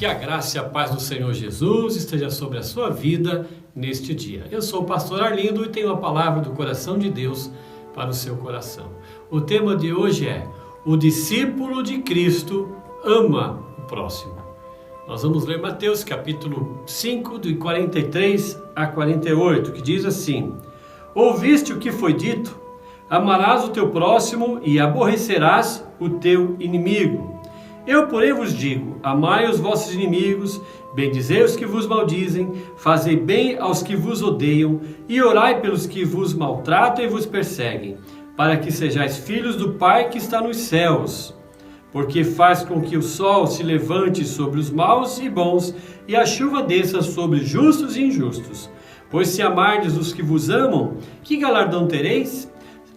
Que a graça e a paz do Senhor Jesus esteja sobre a sua vida neste dia. Eu sou o pastor Arlindo e tenho a palavra do coração de Deus para o seu coração. O tema de hoje é: o discípulo de Cristo ama o próximo. Nós vamos ler Mateus capítulo 5, de 43 a 48, que diz assim: Ouviste o que foi dito? Amarás o teu próximo e aborrecerás o teu inimigo. Eu, porém, vos digo: amai os vossos inimigos, bendizei os que vos maldizem, fazei bem aos que vos odeiam, e orai pelos que vos maltratam e vos perseguem, para que sejais filhos do Pai que está nos céus. Porque faz com que o sol se levante sobre os maus e bons, e a chuva desça sobre justos e injustos. Pois se amardes os que vos amam, que galardão tereis?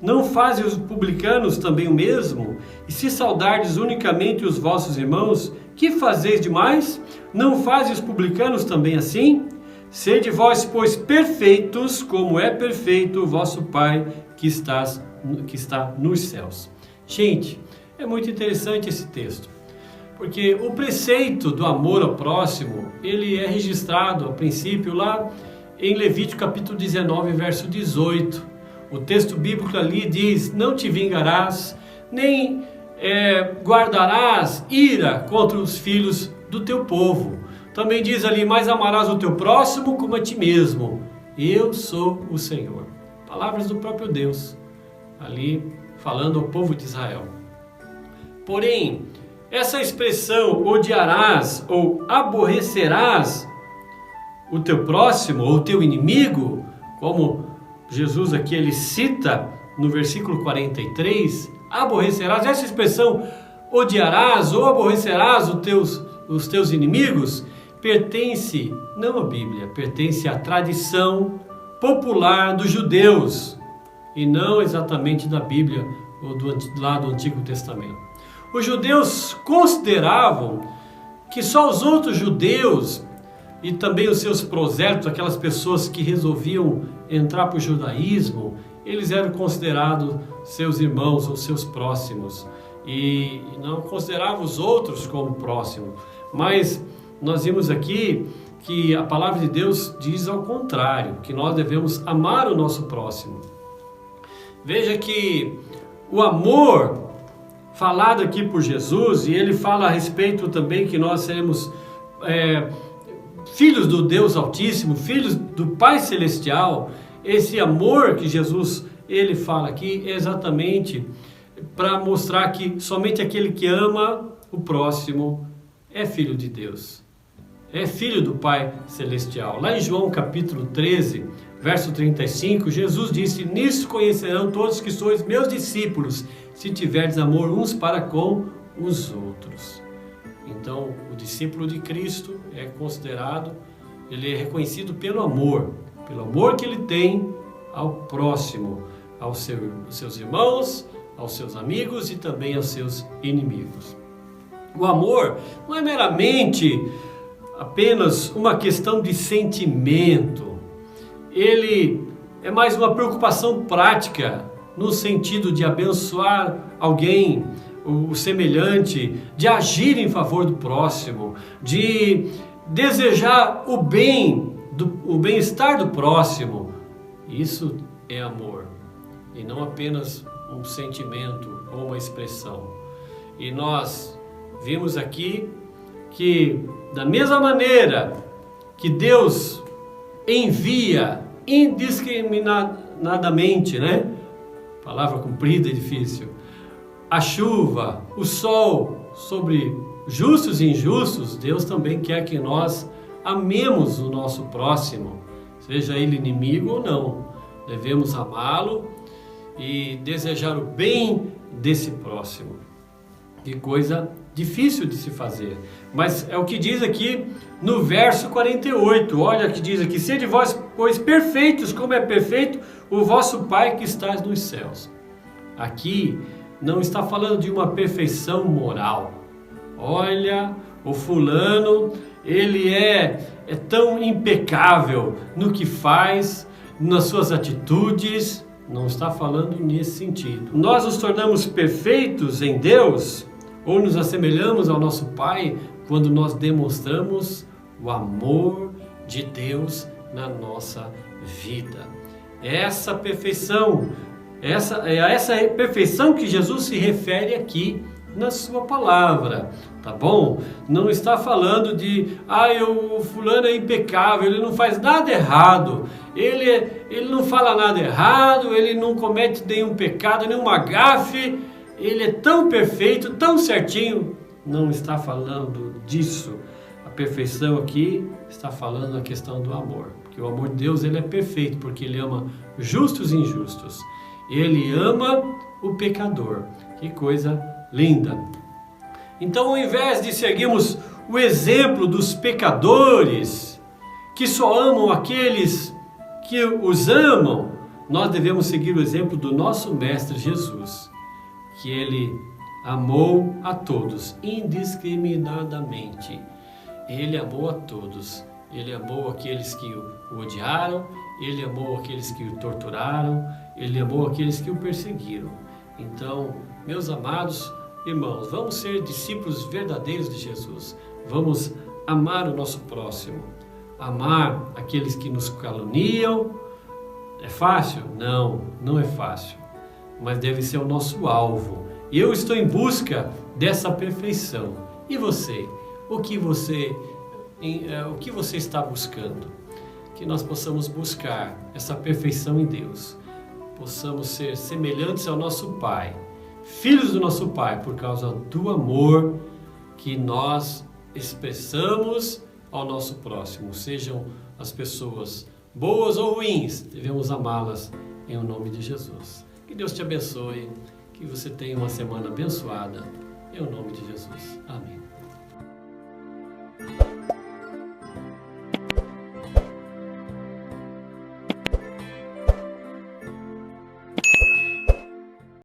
Não fazem os publicanos também o mesmo? E se saudardes unicamente os vossos irmãos, que fazeis demais? Não fazem os publicanos também assim? Sede vós, pois, perfeitos, como é perfeito o vosso Pai que está nos céus. Gente, é muito interessante esse texto, porque o preceito do amor ao próximo, ele é registrado, a princípio, lá em Levítico capítulo 19, verso 18. O texto bíblico ali diz: não te vingarás, nem guardarás ira contra os filhos do teu povo. Também diz ali: mas amarás o teu próximo como a ti mesmo. Eu sou o Senhor. Palavras do próprio Deus, ali falando ao povo de Israel. Porém, essa expressão odiarás ou aborrecerás o teu próximo ou o teu inimigo, como Jesus aqui ele cita no versículo 43, aborrecerás, essa expressão odiarás ou aborrecerás os teus inimigos, pertence não à Bíblia, pertence à tradição popular dos judeus e não exatamente da Bíblia ou lá do Antigo Testamento. Os judeus consideravam que só os outros judeus e também os seus prosélitos, aquelas pessoas que resolviam entrar para o judaísmo, eles eram considerados seus irmãos ou seus próximos e não consideravam os outros como próximos. Mas nós vimos aqui que a palavra de Deus diz ao contrário, que nós devemos amar o nosso próximo. Veja que o amor falado aqui por Jesus, e ele fala a respeito também que nós seremos filhos do Deus Altíssimo, filhos do Pai Celestial. Esse amor que Jesus ele fala aqui é exatamente para mostrar que somente aquele que ama o próximo é filho de Deus, é filho do Pai Celestial. Lá em João capítulo 13, verso 35, Jesus disse: nisso conhecerão todos que sois meus discípulos, se tiverdes amor uns para com os outros. Então, o discípulo de Cristo é considerado, ele é reconhecido pelo amor que ele tem ao próximo, aos seus irmãos, aos seus amigos e também aos seus inimigos. O amor não é meramente apenas uma questão de sentimento, ele é mais uma preocupação prática, no sentido de abençoar alguém, o semelhante, de agir em favor do próximo, de desejar o bem-estar do próximo. Isso é amor, e não apenas um sentimento ou uma expressão. E nós vimos aqui que, da mesma maneira que Deus envia indiscriminadamente, palavra comprida e difícil, a chuva, o sol sobre justos e injustos, Deus também quer que nós amemos o nosso próximo, seja ele inimigo ou não. Devemos amá-lo e desejar o bem desse próximo. Que coisa difícil de se fazer, mas é o que diz aqui no verso 48. Olha o que diz aqui: sede vós, pois, perfeitos, como é perfeito o vosso Pai que está nos céus. Aqui não está falando de uma perfeição moral. Olha, o fulano, ele é tão impecável no que faz, nas suas atitudes. Não está falando nesse sentido. Nós nos tornamos perfeitos em Deus ou nos assemelhamos ao nosso Pai quando nós demonstramos o amor de Deus na nossa vida. Essa perfeição, essa perfeição que Jesus se refere aqui na sua palavra, tá bom? Não está falando de, o fulano é impecável, ele não faz nada errado, ele não fala nada errado, ele não comete nenhum pecado, nenhuma gafe, ele é tão perfeito, tão certinho. Não está falando disso. A perfeição aqui está falando da questão do amor, porque o amor de Deus, ele é perfeito, porque ele ama justos e injustos, ele ama o pecador. Que coisa linda! Então, ao invés de seguirmos o exemplo dos pecadores, que só amam aqueles que os amam, nós devemos seguir o exemplo do nosso Mestre Jesus, que ele amou a todos indiscriminadamente. Ele amou a todos. Ele amou aqueles que o odiaram, ele amou aqueles que o torturaram, ele amou aqueles que o perseguiram. Então, meus amados irmãos, vamos ser discípulos verdadeiros de Jesus. Vamos amar o nosso próximo, amar aqueles que nos caluniam. É fácil? Não, não é fácil, mas deve ser o nosso alvo. E eu estou em busca dessa perfeição. E você? O que você está buscando? Que nós possamos buscar essa perfeição em Deus, possamos ser semelhantes ao nosso Pai, filhos do nosso Pai, por causa do amor que nós expressamos ao nosso próximo. Sejam as pessoas boas ou ruins, devemos amá-las em nome de Jesus. Que Deus te abençoe, que você tenha uma semana abençoada, em nome de Jesus. Amém.